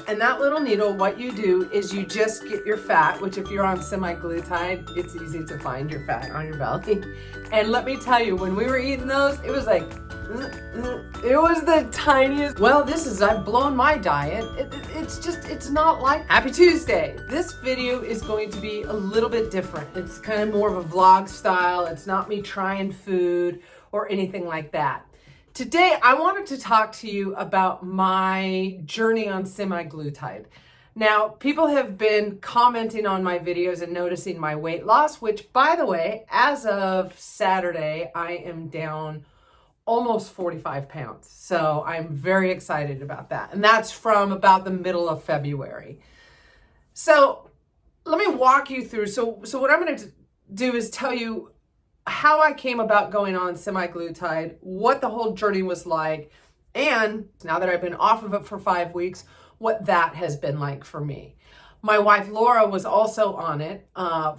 And that little needle, what you do is you just get your fat, which if you're on semaglutide, it's easy to find your fat on your belly. And let me tell you, when we were eating those, it was like, it was the tiniest. Well, I've blown my diet. It's not like. Happy Tuesday. This video is going to be a little bit different. It's kind of more of a vlog style. It's not me trying food or anything like that. Today, I wanted to talk to you about my journey on semaglutide. Now, people have been commenting on my videos and noticing my weight loss, which, by the way, as of Saturday, I am down almost 45 pounds. So I'm very excited about that. And that's from about the middle of February. So let me walk you through. So what I'm going to do is tell you how I came about going on semaglutide, what the whole journey was like, and now that I've been off of it for 5 weeks, what that has been like for me. My wife Laura was also on it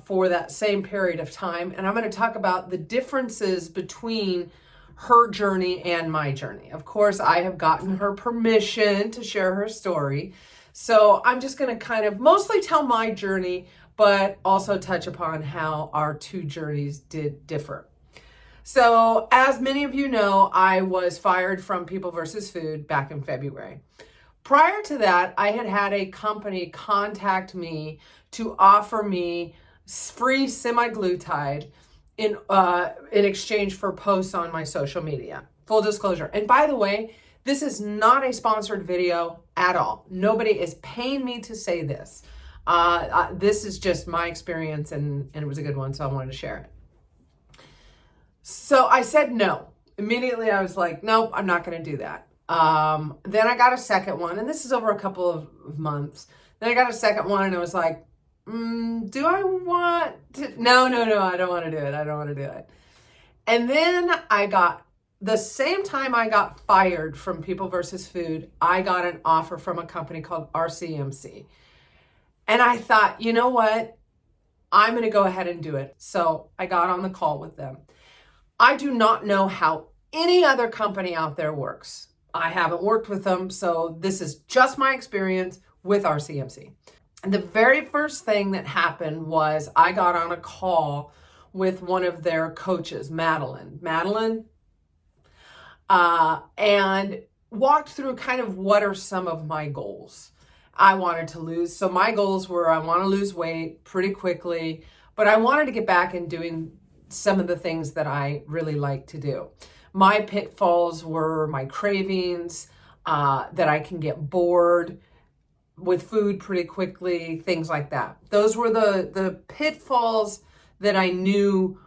for that same period of time, and I'm going to talk about the differences between her journey and my journey. Of course, I have gotten her permission to share her story, so I'm just going to kind of mostly tell my journey, but also touch upon how our two journeys did differ. So as many of you know, I was fired from People vs. Food back in February. Prior to that, I had a company contact me to offer me free semaglutide in exchange for posts on my social media. Full disclosure. And by the way, this is not a sponsored video at all. Nobody is paying me to say this. This is just my experience, and it was a good one, so I wanted to share it. So I said no. Immediately I was like, nope, I'm not going to do that. Then I got a second one, and this is over a couple of months. Then I got a second one, and I was like, do I want to? No, I don't want to do it. I don't want to do it. And then the same time I got fired from People vs. Food, I got an offer from a company called RCMC. And I thought, you know what? I'm going to go ahead and do it. So I got on the call with them. I do not know how any other company out there works. I haven't worked with them, so this is just my experience with RCMC. And the very first thing that happened was I got on a call with one of their coaches, Madeline, and walked through kind of what are some of my goals. I wanted to lose. So my goals were, I want to lose weight pretty quickly, but I wanted to get back and doing some of the things that I really like to do. My pitfalls were my cravings, that I can get bored with food pretty quickly, things like that. Those were the pitfalls that I knew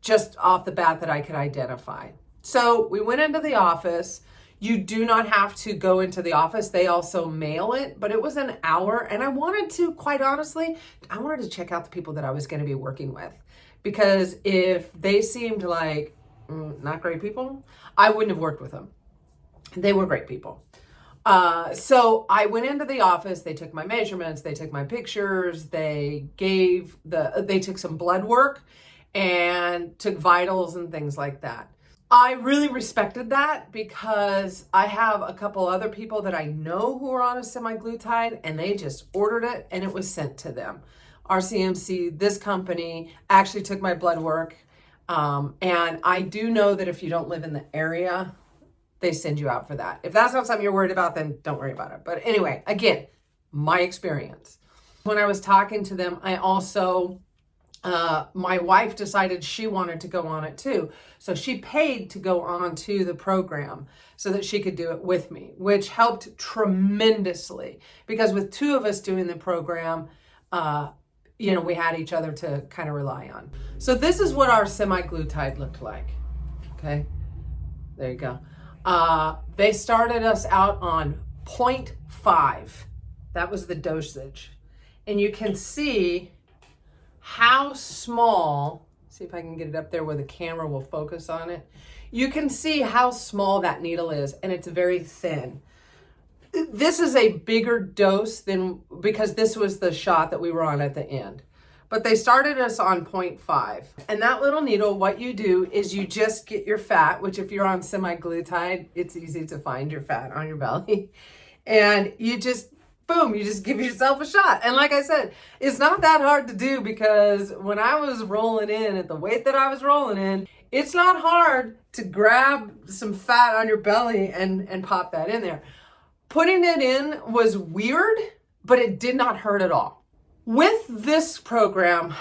just off the bat that I could identify. So we went into the office. You do not have to go into the office. They also mail it, but it was an hour. And I wanted to, quite honestly, I wanted to check out the people that I was going to be working with. Because if they seemed like not great people, I wouldn't have worked with them. They were great people. So I went into the office. They took my measurements. They took my pictures. They took some blood work and took vitals and things like that. I really respected that because I have a couple other people that I know who are on a semaglutide, and they just ordered it and it was sent to them. RCMC, this company, actually took my blood work. And I do know that if you don't live in the area, they send you out for that. If that's not something you're worried about, then don't worry about it. But anyway, again, my experience. When I was talking to them, I also my wife decided she wanted to go on it too. So she paid to go on to the program so that she could do it with me, which helped tremendously because with two of us doing the program, we had each other to kind of rely on. So this is what our semaglutide looked like. Okay, there you go. They started us out on 0.5. That was the dosage. And you can see how small, see if I can get it up there where the camera will focus on it. You can see how small that needle is, and it's very thin. This is a bigger dose because this was the shot that we were on at the end. But they started us on 0.5. And that little needle, what you do is you just get your fat, which if you're on semaglutide, it's easy to find your fat on your belly. And you just boom, you just give yourself a shot. And like I said, it's not that hard to do, because when I was rolling in at the weight that I was rolling in, it's not hard to grab some fat on your belly and pop that in there. Putting it in was weird, but it did not hurt at all. With this program,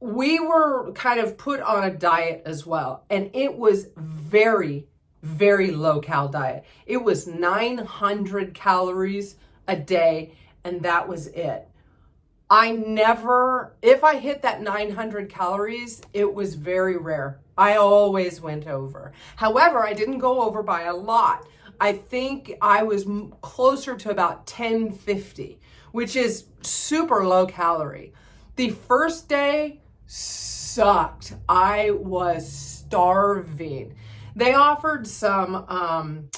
we were kind of put on a diet as well, and it was very, very low cal diet. It was 900 calories a day, and that was it. If I hit that 900 calories, it was very rare. I always went over. However, I didn't go over by a lot. I think I was closer to about 1050, which is super low calorie. The first day sucked. I was starving. They offered some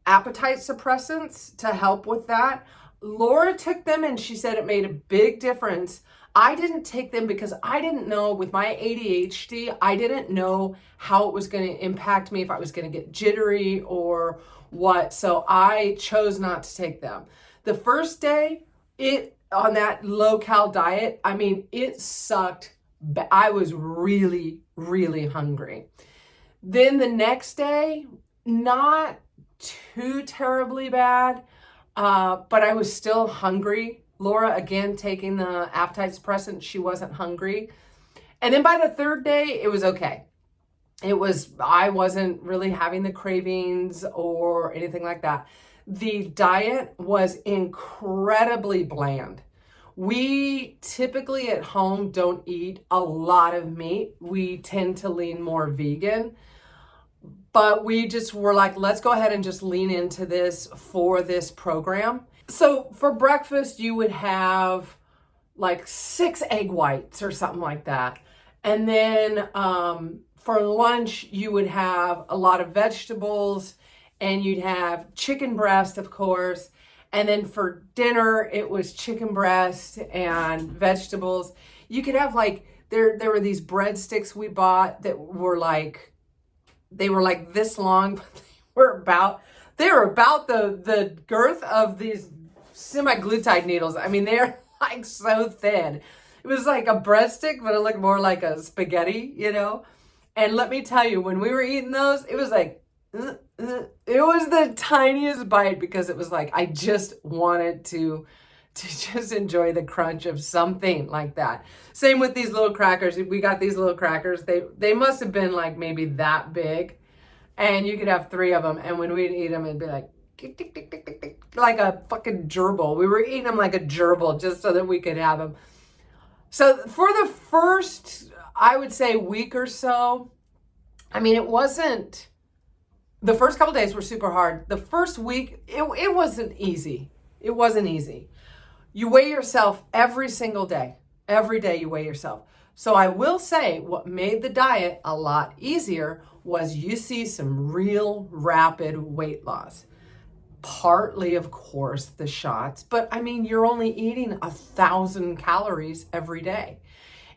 appetite suppressants to help with that. Laura took them and she said it made a big difference. I didn't take them because I didn't know, with my ADHD, I didn't know how it was going to impact me, if I was going to get jittery or what. So I chose not to take them. The first day, on that low cal diet, I mean, it sucked. I was really, really hungry. Then the next day, not too terribly bad, but I was still hungry. Laura, again, taking the appetite suppressant, she wasn't hungry. And then by the third day, it was okay. I wasn't really having the cravings or anything like that. The diet was incredibly bland. We typically at home don't eat a lot of meat. We tend to lean more vegan. But we just were like, let's go ahead and just lean into this for this program. So for breakfast, you would have like 6 egg whites or something like that. And then for lunch, you would have a lot of vegetables, and you'd have chicken breast, of course. And then for dinner, it was chicken breast and vegetables. You could have there were these breadsticks we bought that were they were like this long, but they were about the girth of these semaglutide needles. I mean, they're like so thin. It was like a breadstick, but it looked more like a spaghetti, And let me tell you, when we were eating those, it was like, it was the tiniest bite, because it was like, I just wanted to just enjoy the crunch of something like that. Same with these little crackers. We got these little crackers. They must have been like maybe that big, and you could have 3 of them. And when we'd eat them, it'd be like, tick, tick, tick, tick, tick, tick, like a fucking gerbil. We were eating them like a gerbil just so that we could have them. So for the first, I would say, week or so, I mean, the first couple days were super hard. The first week, it wasn't easy. It wasn't easy. You weigh yourself every single day. Every day you weigh yourself. So I will say what made the diet a lot easier was you see some real rapid weight loss. Partly, of course, the shots, but I mean, you're only eating 1,000 calories every day.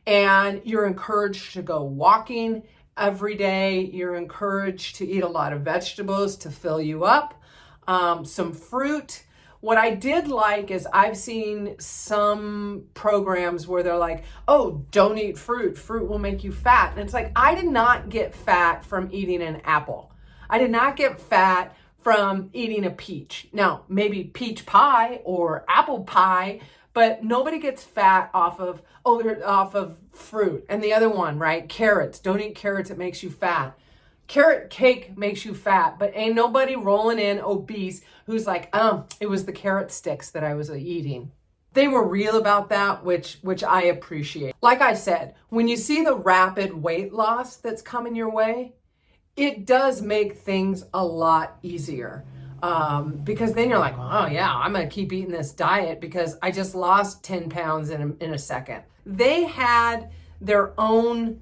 And you're encouraged to go walking every day. You're encouraged to eat a lot of vegetables to fill you up, some fruit. What I did like is I've seen some programs where they're like, oh, don't eat fruit. Fruit will make you fat. And it's like, I did not get fat from eating an apple. I did not get fat from eating a peach. Now, maybe peach pie or apple pie, but nobody gets fat off of fruit. And the other one, right? Carrots. Don't eat carrots. It makes you fat. Carrot cake makes you fat, but ain't nobody rolling in obese who's like, it was the carrot sticks that I was eating. They were real about that, which I appreciate. Like I said, when you see the rapid weight loss that's coming your way, it does make things a lot easier. Because then you're like, oh yeah, I'm going to keep eating this diet because I just lost 10 pounds in a second. They had their own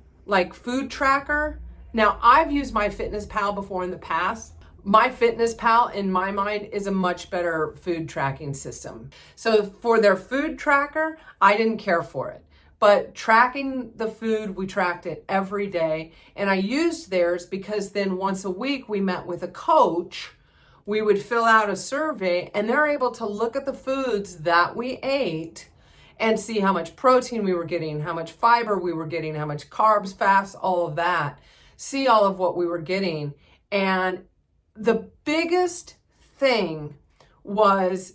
food tracker. Now, I've used MyFitnessPal before in the past. MyFitnessPal, in my mind, is a much better food tracking system. So for their food tracker, I didn't care for it. But tracking the food, we tracked it every day. And I used theirs because then once a week we met with a coach we would fill out a survey, and they're able to look at the foods that we ate and see how much protein we were getting, how much fiber we were getting, how much carbs, fats, all of that. See all of what we were getting. And the biggest thing was,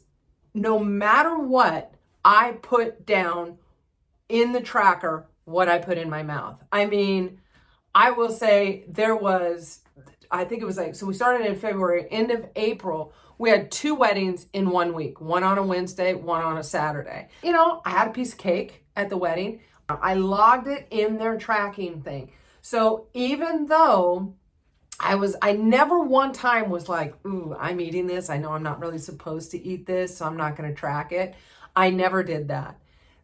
no matter what, I put down in the tracker what I put in my mouth. I mean, I will say there was, I think it was like, so we started in February, end of April, we had 2 weddings in 1 week, one on a Wednesday, one on a Saturday. You know, I had a piece of cake at the wedding. I logged it in their tracking thing. So even though I never one time was like, ooh, I'm eating this. I know I'm not really supposed to eat this, so I'm not going to track it. I never did that.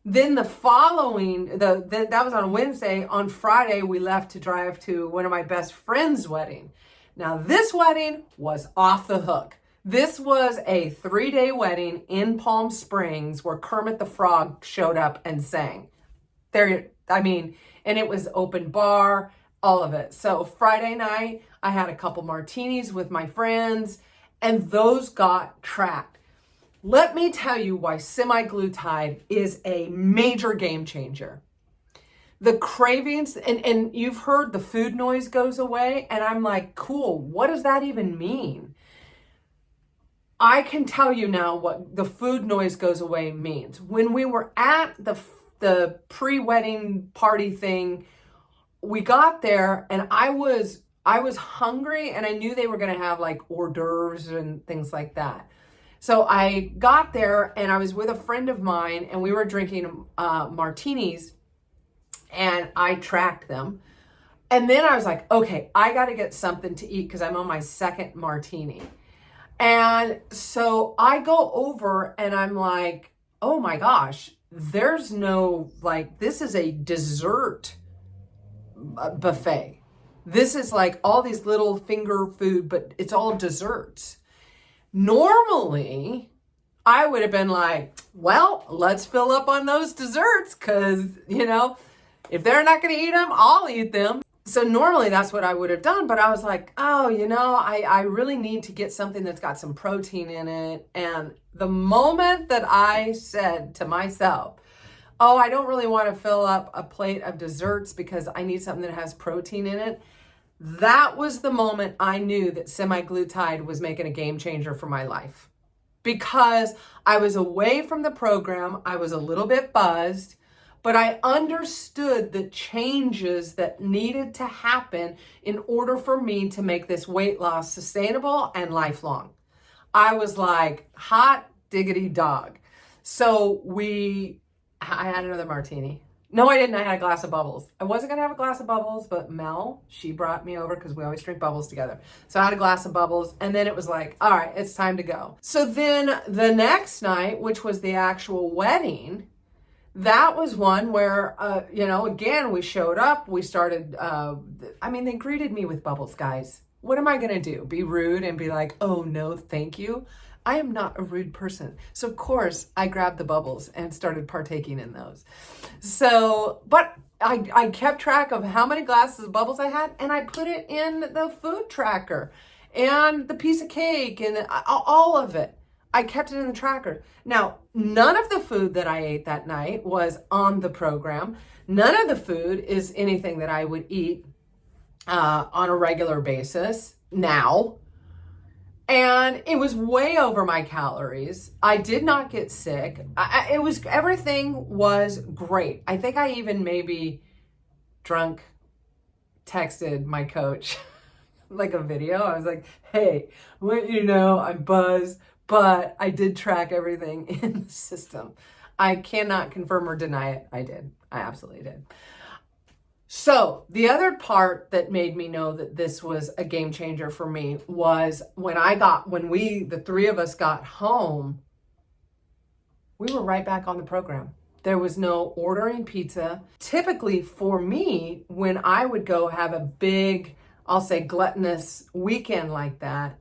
Then the following, that was on a Wednesday. On Friday, we left to drive to one of my best friend's wedding. Now, this wedding was off the hook. This was a 3-day wedding in Palm Springs where Kermit the Frog showed up and sang. And it was open bar, all of it. So Friday night, I had a couple martinis with my friends, and those got tracked. Let me tell you why semaglutide is a major game changer. The cravings, and you've heard the food noise goes away, and I'm like, cool, what does that even mean? I can tell you now what the food noise goes away means. When we were at the pre-wedding party thing, we got there, and I was hungry, and I knew they were going to have like hors d'oeuvres and things like that. So I got there, and I was with a friend of mine, and we were drinking martinis, and I tracked them. And then I was like, okay, I got to get something to eat because I'm on my second martini. And so I go over, and I'm like, oh my gosh, there's no, like, this is a dessert buffet. This is like all these little finger food, but it's all desserts. Normally, I would have been like, well, let's fill up on those desserts because, you know, if they're not going to eat them, I'll eat them. So normally that's what I would have done. But I was like, oh, you know, I really need to get something that's got some protein in it. And the moment that I said to myself, oh, I don't really want to fill up a plate of desserts because I need something that has protein in it, that was the moment I knew that semaglutide was making a game changer for my life. Because I was away from the program, I was a little bit buzzed, but I understood the changes that needed to happen in order for me to make this weight loss sustainable and lifelong. I was like, hot diggity dog. So I had another martini. No, I didn't. I had a glass of bubbles. I wasn't going to have a glass of bubbles, but Mel, she brought me over because we always drink bubbles together. So I had a glass of bubbles, and then it was like, all right, it's time to go. So then the next night, which was the actual wedding, that was one where, again, we showed up. We started, they greeted me with bubbles, guys. What am I going to do? Be rude and be like, oh, no, thank you? I am not a rude person. So of course I grabbed the bubbles and started partaking in those. So, but I kept track of how many glasses of bubbles I had, and I put it in the food tracker and the piece of cake and all of it. I kept it in the tracker. Now, none of the food that I ate that night was on the program. None of the food is anything that I would eat on a regular basis now. And it was way over my calories. I did not get sick. Everything was great. I think I even maybe texted my coach like a video. I was like, hey, I want you to know I'm buzzed, but I did track everything in the system. I cannot confirm or deny it. I did. I absolutely did. So the other part that made me know that this was a game changer for me was when the 3 of us got home, we were right back on the program. There was no ordering pizza. Typically for me, when I would go have a big, I'll say gluttonous weekend like that,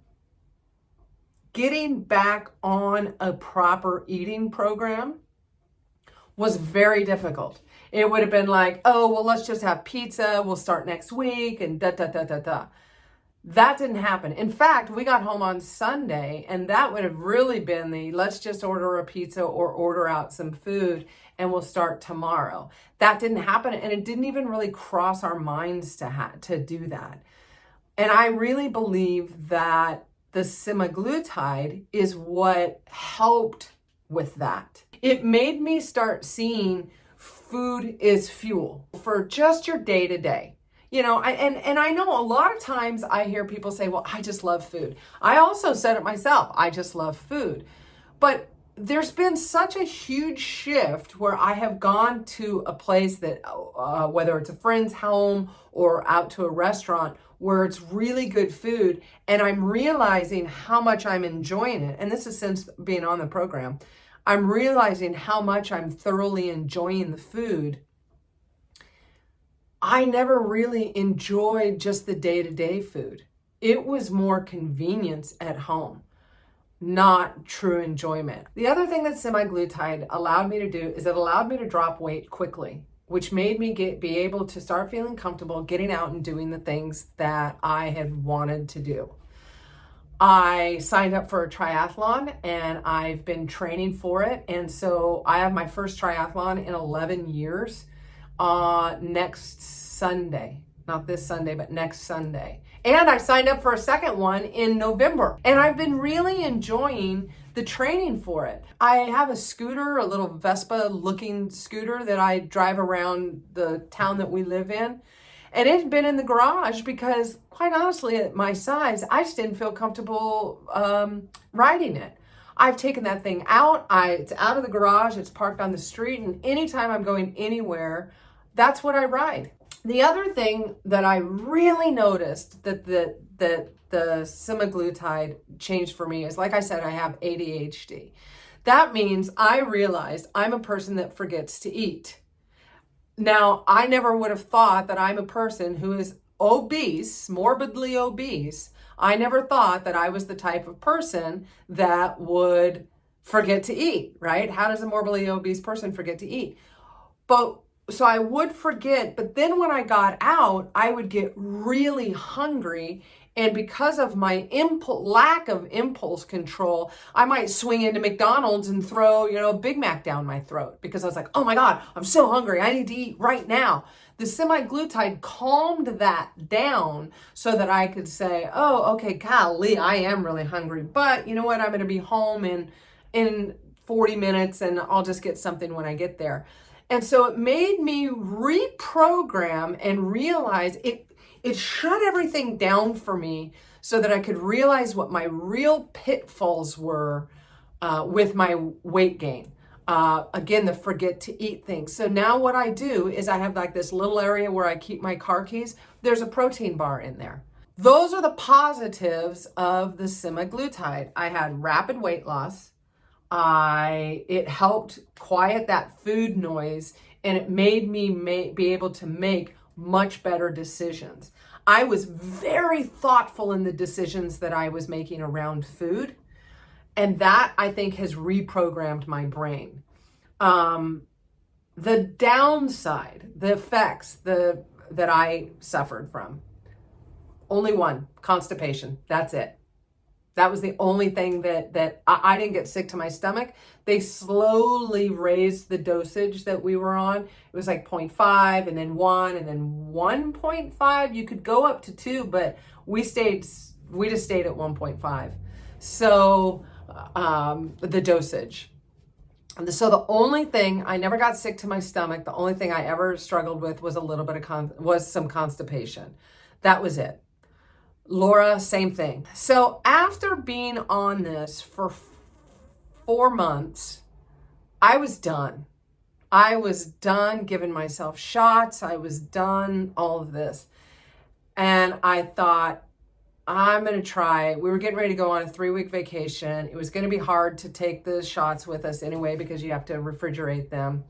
getting back on a proper eating program was very difficult. It would have been like, oh, well, let's just have pizza. We'll start next week and da, da, da, da, da. That didn't happen. In fact, we got home on Sunday, and that would have really been the let's just order a pizza or order out some food and we'll start tomorrow. That didn't happen, and it didn't even really cross our minds to do that. And I really believe that the semaglutide is what helped with that. It made me start seeing food is fuel for just your day to day. You know, and I know a lot of times I hear people say, well, I just love food. I also said it myself. I just love food. But there's been such a huge shift where I have gone to a place that, whether it's a friend's home or out to a restaurant, where it's really good food, and I'm realizing how much I'm enjoying it. And this is since being on the program. I'm realizing how much I'm thoroughly enjoying the food. I never really enjoyed just the day-to-day food. It was more convenience at home, not true enjoyment. The other thing that semaglutide allowed me to do is it allowed me to drop weight quickly, which made me be able to start feeling comfortable getting out and doing the things that I had wanted to do. I signed up for a triathlon and I've been training for it. And so I have my first triathlon in 11 years. Next Sunday, not this Sunday, but next Sunday. And I signed up for a second one in November. And I've been really enjoying the training for it. I have a scooter, a little Vespa looking scooter that I drive around the town that we live in. And it had been in the garage because, quite honestly, at my size, I just didn't feel comfortable riding it. I've taken that thing out. It's out of the garage. It's parked on the street. And anytime I'm going anywhere, that's what I ride. The other thing that I really noticed that the semaglutide changed for me is, like I said, I have ADHD. That means I realized I'm a person that forgets to eat. Now, I never would have thought that I'm a person who is obese, morbidly obese. I never thought that I was the type of person that would forget to eat, right? How does a morbidly obese person forget to eat? So I would forget, but then when I got out, I would get really hungry. And because of my lack of impulse control, I might swing into McDonald's and throw, a Big Mac down my throat because I was like, oh my God, I'm so hungry. I need to eat right now. The semaglutide calmed that down so that I could say, oh, okay, golly, I am really hungry. But you know what? I'm going to be home in 40 minutes and I'll just get something when I get there. And so it made me reprogram and realize it shut everything down for me so that I could realize what my real pitfalls were with my weight gain. Again, the forget to eat thing. So now what I do is I have like this little area where I keep my car keys. There's a protein bar in there. Those are the positives of the semaglutide. I had rapid weight loss. It helped quiet that food noise, and it made me be able to make much better decisions. I was very thoughtful in the decisions that I was making around food, and that I think has reprogrammed my brain. The downside, the effects that I suffered from, only one: constipation. That's it. That was the only thing that I didn't get sick to my stomach. They slowly raised the dosage that we were on. It was like 0.5 and then 1 and then 1.5. You could go up to 2, but we just stayed at 1.5. So the dosage. So the only thing, I never got sick to my stomach. The only thing I ever struggled with was a little bit was some constipation. That was it. Laura, same thing. So after being on this for 4 months, I was done. I was done giving myself shots. I was done all of this. And I thought, I'm going to try. We were getting ready to go on a 3-week vacation. It was going to be hard to take the shots with us anyway because you have to refrigerate them.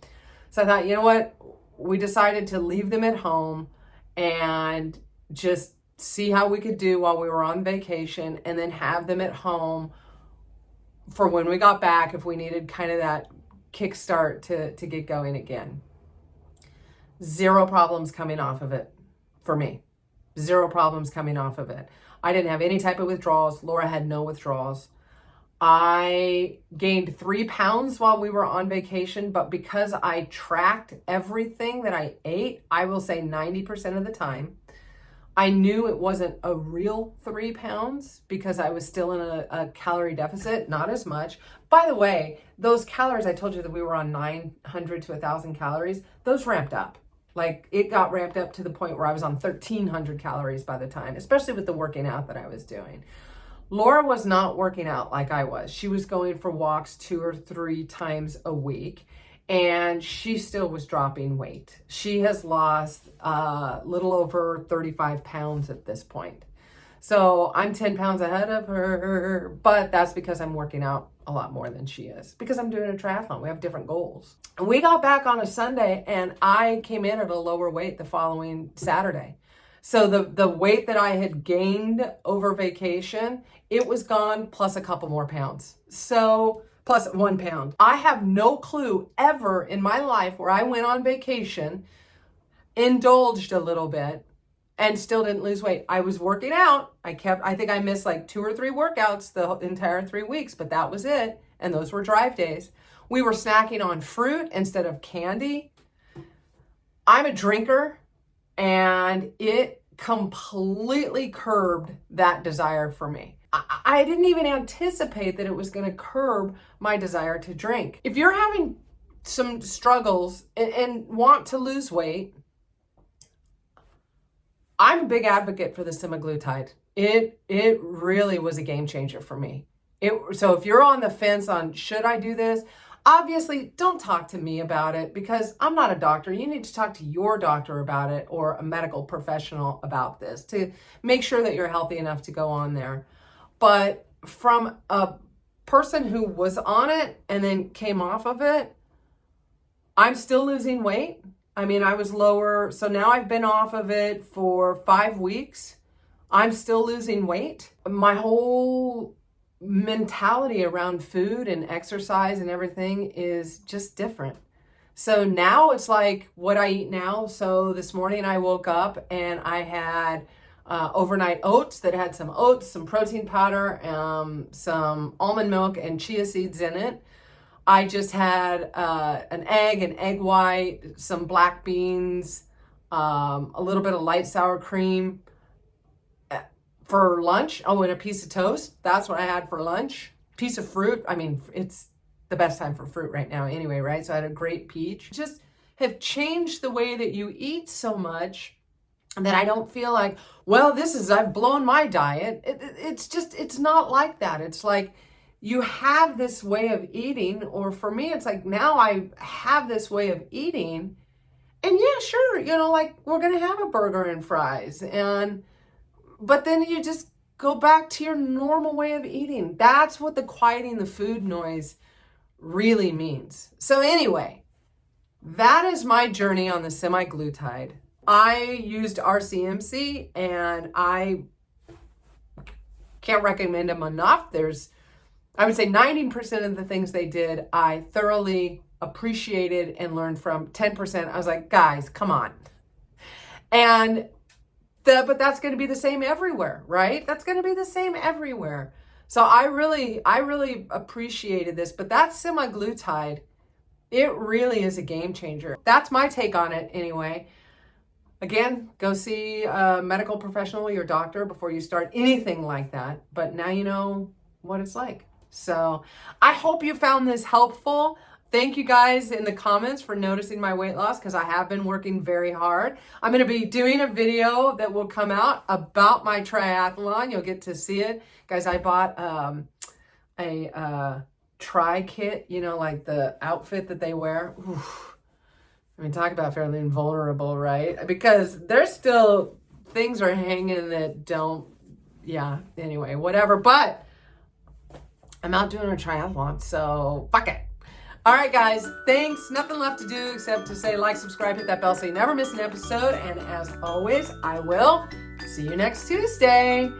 So I thought, you know what? We decided to leave them at home and just see how we could do while we were on vacation, and then have them at home for when we got back if we needed kind of that kickstart to get going again. 0 problems coming off of it for me. 0 problems coming off of it. I didn't have any type of withdrawals. Laura had no withdrawals. I gained 3 pounds while we were on vacation, but because I tracked everything that I ate, I will say 90% of the time, I knew it wasn't a real 3 pounds because I was still in a calorie deficit, not as much. By the way, those calories, I told you that we were on 900 to 1,000 calories, those ramped up. Like it got ramped up to the point where I was on 1,300 calories by the time, especially with the working out that I was doing. Laura was not working out like I was. She was going for walks 2 or 3 times a week, and she still was dropping weight. She has lost a little over 35 pounds at this point. So I'm 10 pounds ahead of her, but that's because I'm working out a lot more than she is, because I'm doing a triathlon. We have different goals. And we got back on a Sunday, and I came in at a lower weight the following Saturday. So the weight that I had gained over vacation, it was gone plus a couple more pounds. So plus 1 pound. I have no clue ever in my life where I went on vacation, indulged a little bit, and still didn't lose weight. I was working out. I think I missed like 2 or 3 workouts the entire 3 weeks, but that was it. And those were drive days. We were snacking on fruit instead of candy. I'm a drinker, and it completely curbed that desire for me. I didn't even anticipate that it was going to curb my desire to drink. If you're having some struggles and want to lose weight, I'm a big advocate for the semaglutide. It really was a game changer for me. So if you're on the fence on should I do this, obviously don't talk to me about it because I'm not a doctor. You need to talk to your doctor about it or a medical professional about this to make sure that you're healthy enough to go on there. But from a person who was on it and then came off of it, I'm still losing weight. I mean, I was lower. So now I've been off of it for 5 weeks. I'm still losing weight. My whole mentality around food and exercise and everything is just different. So now it's like what I eat now. So this morning I woke up and I had overnight oats that had some oats, some protein powder, some almond milk and chia seeds in it. I just had an egg white, some black beans, a little bit of light sour cream for lunch. Oh, and a piece of toast. That's what I had for lunch. Piece of fruit. I mean, it's the best time for fruit right now anyway, right? So I had a great peach. Just have changed the way that you eat so much that I don't feel like, well, I've blown my diet. It's not like that. It's like you have this way of eating, or for me, it's like now I have this way of eating, and yeah, sure, like we're going to have a burger and fries, but then you just go back to your normal way of eating. That's what the quieting the food noise really means. So anyway, that is my journey on the semaglutide. I used RCMC, and I can't recommend them enough. I would say 90% of the things they did, I thoroughly appreciated and learned from. 10%, I was like, guys, come on. But that's going to be the same everywhere, right? That's going to be the same everywhere. So I really appreciated this, but that semaglutide, it really is a game changer. That's my take on it anyway. Again, go see a medical professional, your doctor, before you start anything like that. But now you know what it's like. So I hope you found this helpful. Thank you guys in the comments for noticing my weight loss, because I have been working very hard. I'm going to be doing a video that will come out about my triathlon. You'll get to see it. Guys, I bought a tri kit, like the outfit that they wear. Oof. I mean, talk about fairly vulnerable, right? Because there's still things are hanging that don't, anyway, whatever. But I'm out doing a triathlon, so fuck it. All right, guys, thanks. Nothing left to do except to say like, subscribe, hit that bell so you never miss an episode. And as always, I will see you next Tuesday.